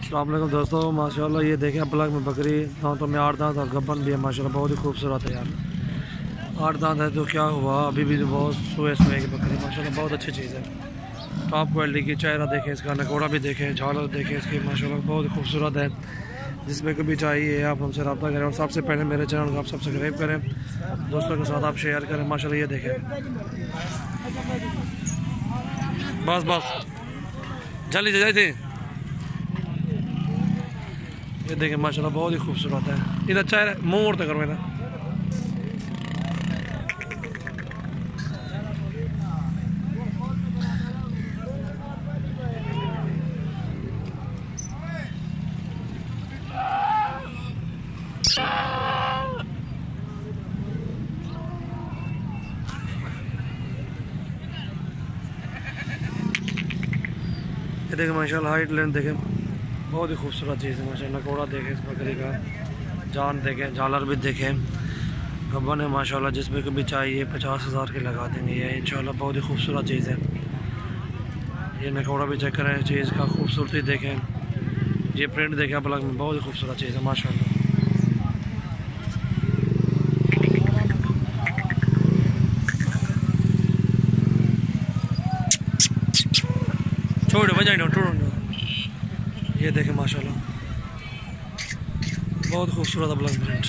अस्सलाम वालेकुम दोस्तों, माशाल्लाह ये देखें ब्लॉक में बकरी दांतों में 8 दांत और गब्बन भी है माशाल्लाह, बहुत ही खूबसूरत है यार। 8 दांत है तो क्या हुआ, अभी भी बहुत सोए की बकरी माशाल्लाह, बहुत अच्छी चीज़ है। टॉप क्वालिटी की। चेहरा देखें इसका, नकोड़ा भी देखें, झालर देखें इसकी माशाल्लाह, बहुत ही खूबसूरत है। जिसमें कभी चाहिए आप हमसे रब्ता करें और सबसे पहले मेरे चैनल को आप सब्सक्राइब करें, दोस्तों के साथ आप शेयर करें माशाल्लाह। ये देखें, बस बस जल्दी से जाए। ये देखें माशाल्लाह, बहुत ही खूबसूरत है। इधर चेहरा मुँह और तो करो मेरा। ये देखें माशाल्लाह, हाइट लेंथ देखें, बहुत ही खूबसूरत चीज़ है माशाल्लाह। नकोड़ा देखें इस बकरी का, जान देखें, झालर भी देखें, गब्बन है माशाल्लाह। जिसमें कभी चाहिए 50,000 के लगा देंगे ये इंशाल्लाह, बहुत ही खूबसूरत चीज़ है। ये नकोड़ा भी चेक करें, चीज़ का खूबसूरती देखें, ये प्रिंट देखें ब्लॉक में, बहुत ही खूबसूरत चीज़ है माशाल्लाह। छोड़ बजाई छोड़। ये देखें माशाल्लाह, बहुत खूबसूरत ब्लॉक प्रिंट।